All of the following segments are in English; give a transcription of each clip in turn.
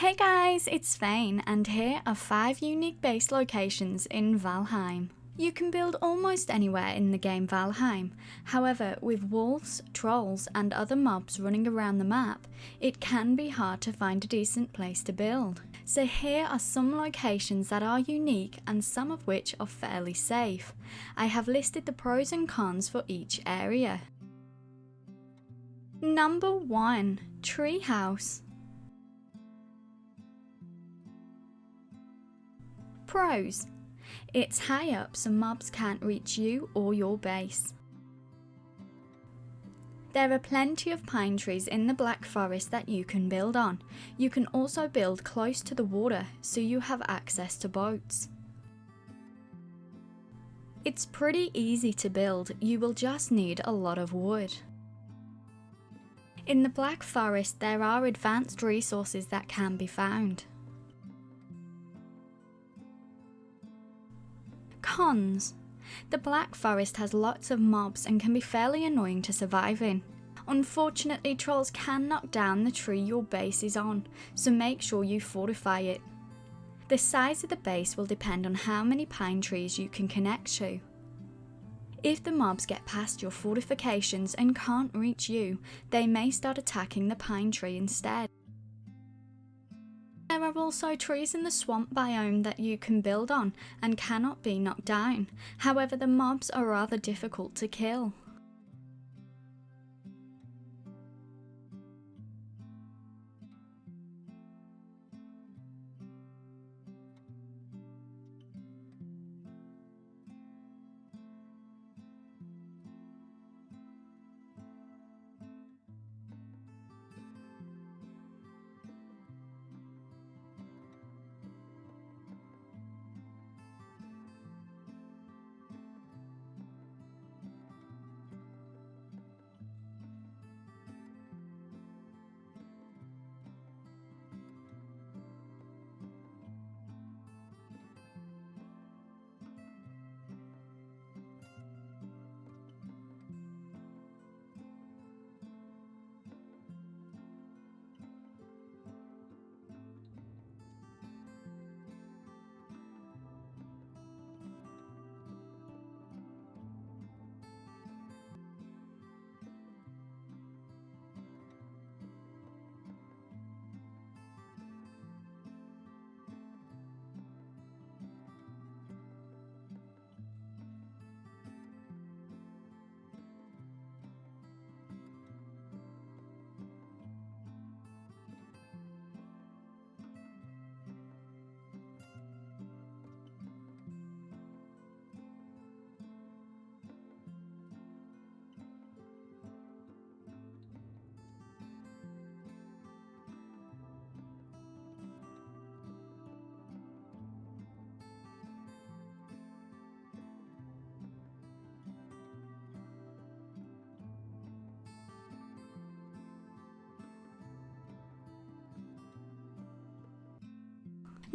Hey guys, it's Fane, and here are 5 unique base locations in Valheim. You can build almost anywhere in the game Valheim. However, with wolves, trolls and other mobs running around the map, it can be hard to find a decent place to build. So here are some locations that are unique and some of which are fairly safe. I have listed the pros and cons for each area. Number 1. Treehouse. Pros. It's high up so mobs can't reach you or your base. There are plenty of pine trees in the Black Forest that you can build on. You can also build close to the water so you have access to boats. It's pretty easy to build, you will just need a lot of wood. In the Black Forest there are advanced resources that can be found. Cons. The Black Forest has lots of mobs and can be fairly annoying to survive in. Unfortunately, trolls can knock down the tree your base is on, so make sure you fortify it. The size of the base will depend on how many pine trees you can connect to. If the mobs get past your fortifications and can't reach you, they may start attacking the pine tree instead. There are also trees in the swamp biome that you can build on and cannot be knocked down. However, the mobs are rather difficult to kill.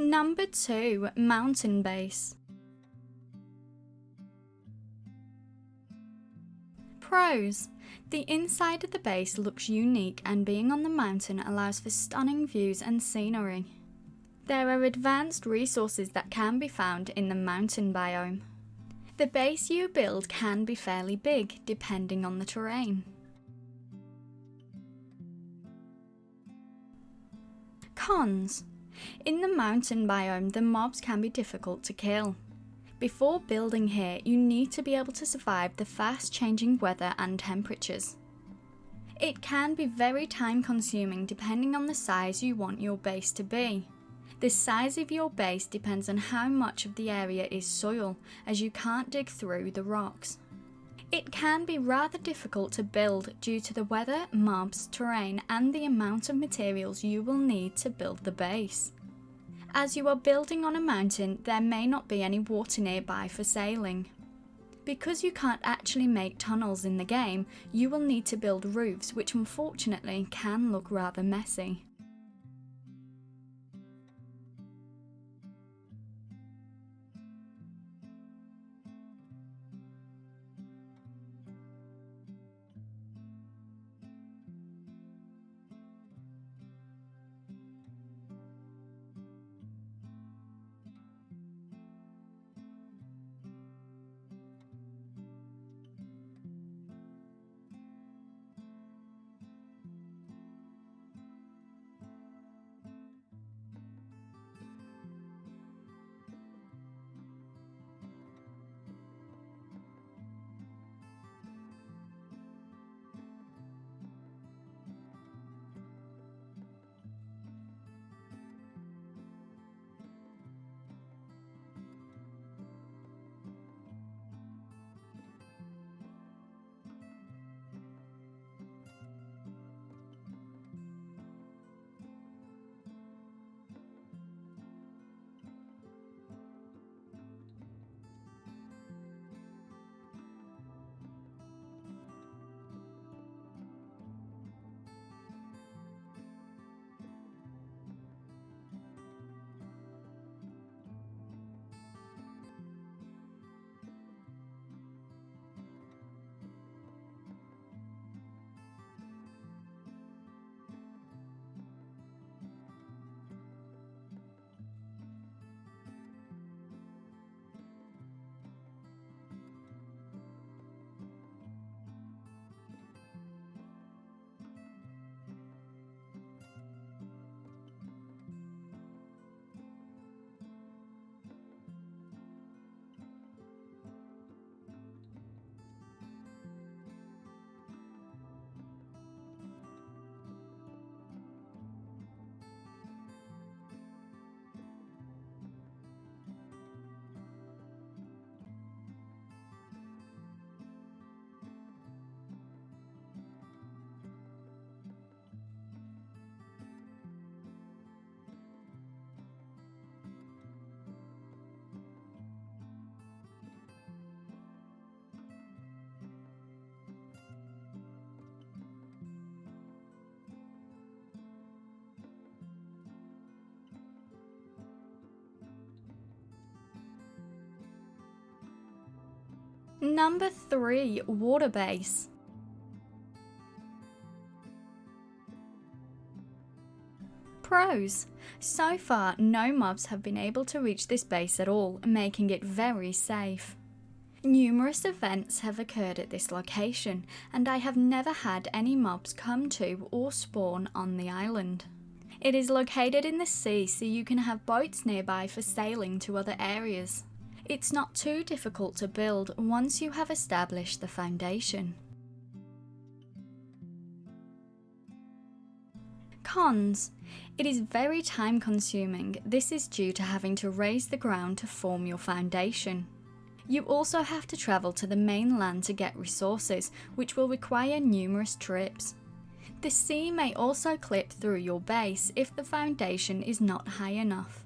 Number 2. Mountain base. Pros. The inside of the base looks unique and being on the mountain allows for stunning views and scenery. There are advanced resources that can be found in the mountain biome. The base you build can be fairly big depending on the terrain. Cons. In the mountain biome, the mobs can be difficult to kill. Before building here, you need to be able to survive the fast changing weather and temperatures. It can be very time consuming depending on the size you want your base to be. The size of your base depends on how much of the area is soil, as you can't dig through the rocks. It can be rather difficult to build due to the weather, mobs, terrain and the amount of materials you will need to build the base. As you are building on a mountain, there may not be any water nearby for sailing. Because you can't actually make tunnels in the game, you will need to build roofs, which unfortunately can look rather messy. Number 3. Water base. Pros. So far, no mobs have been able to reach this base at all, making it very safe. Numerous events have occurred at this location, and I have never had any mobs come to or spawn on the island. It is located in the sea, so you can have boats nearby for sailing to other areas. It's not too difficult to build once you have established the foundation. Cons. It is very time consuming. This is due to having to raise the ground to form your foundation. You also have to travel to the mainland to get resources, which will require numerous trips. The sea may also clip through your base if the foundation is not high enough.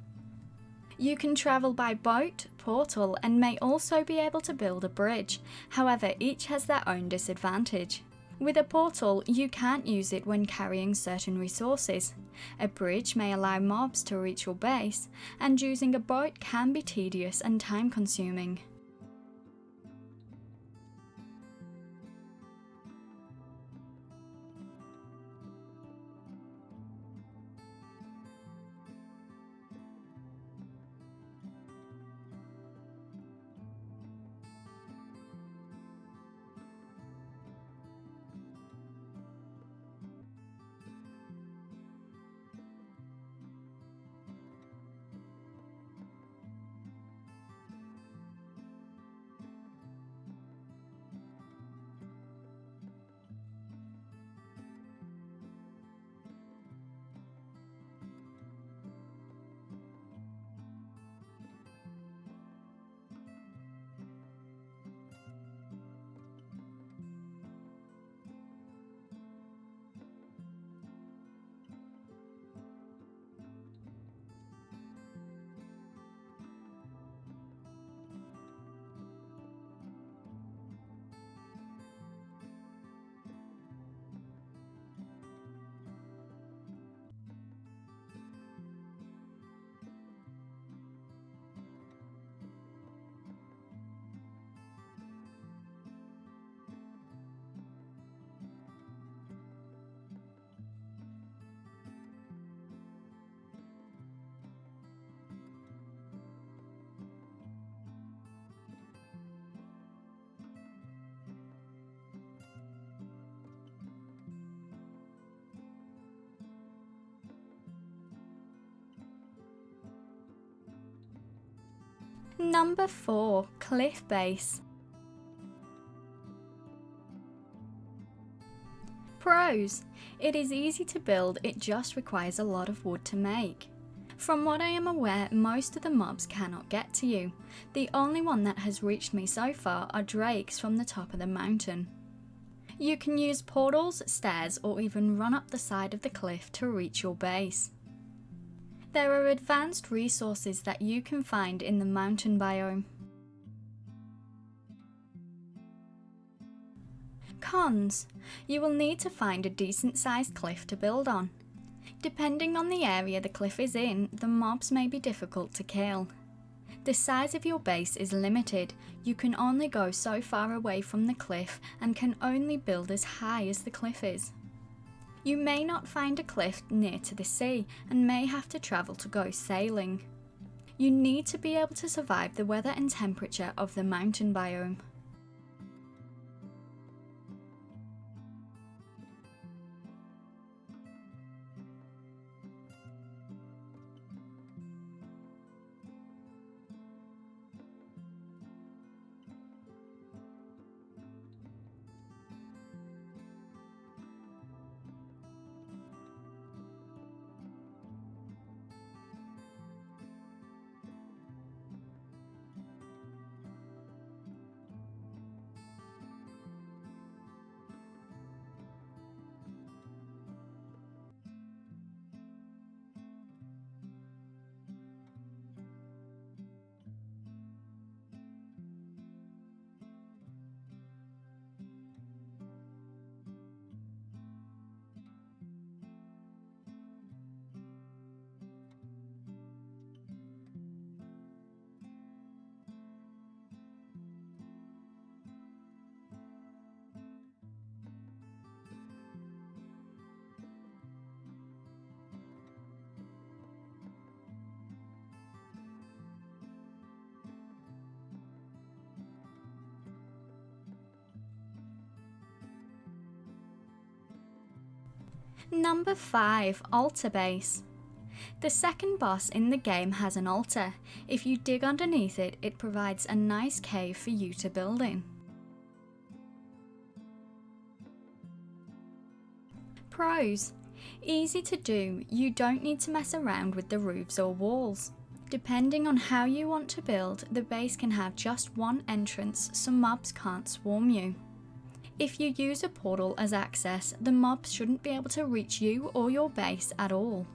You can travel by boat, portal, and may also be able to build a bridge. However, each has their own disadvantage. With a portal, you can't use it when carrying certain resources. A bridge may allow mobs to reach your base, and using a boat can be tedious and time consuming. Number 4. Cliff base. Pros. It is easy to build, it just requires a lot of wood to make. From what I am aware, most of the mobs cannot get to you. The only one that has reached me so far are drakes from the top of the mountain. You can use portals, stairs, or even run up the side of the cliff to reach your base. There are advanced resources that you can find in the mountain biome. Cons. You will need to find a decent sized cliff to build on. Depending on the area the cliff is in, the mobs may be difficult to kill. The size of your base is limited. You can only go so far away from the cliff and can only build as high as the cliff is. You may not find a cliff near to the sea and may have to travel to go sailing. You need to be able to survive the weather and temperature of the mountain biome. Number 5. Altar Base. The second boss in the game has an altar. If you dig underneath it, it provides a nice cave for you to build in. Pros. Easy to do, you don't need to mess around with the roofs or walls. Depending on how you want to build, the base can have just one entrance so mobs can't swarm you. If you use a portal as access, the mobs shouldn't be able to reach you or your base at all.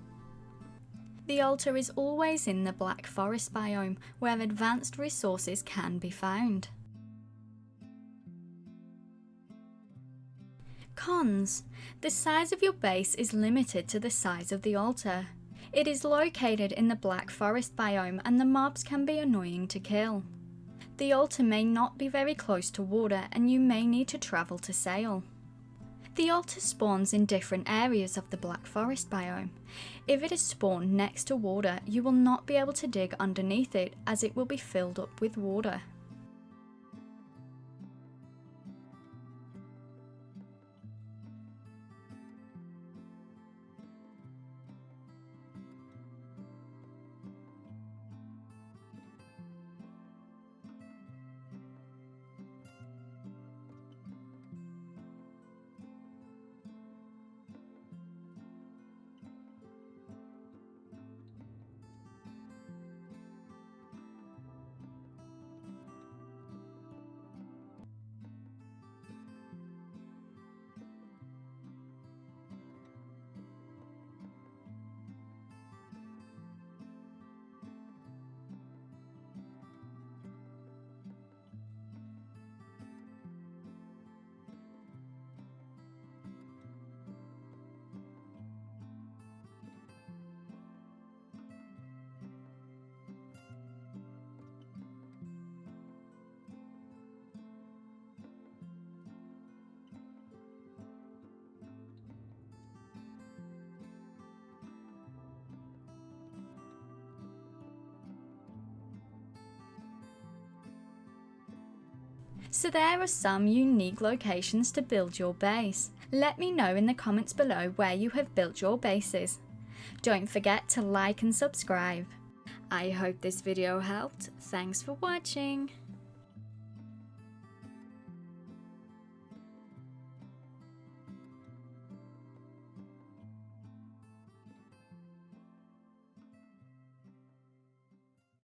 The altar is always in the Black Forest biome, where advanced resources can be found. Cons. The size of your base is limited to the size of the altar. It is located in the Black Forest biome and the mobs can be annoying to kill. The altar may not be very close to water and you may need to travel to sail. The altar spawns in different areas of the Black Forest biome. If it is spawned next to water, you will not be able to dig underneath it as it will be filled up with water. So there are some unique locations to build your base. Let me know in the comments below where you have built your bases. Don't forget to like and subscribe. I hope this video helped. Thanks for watching.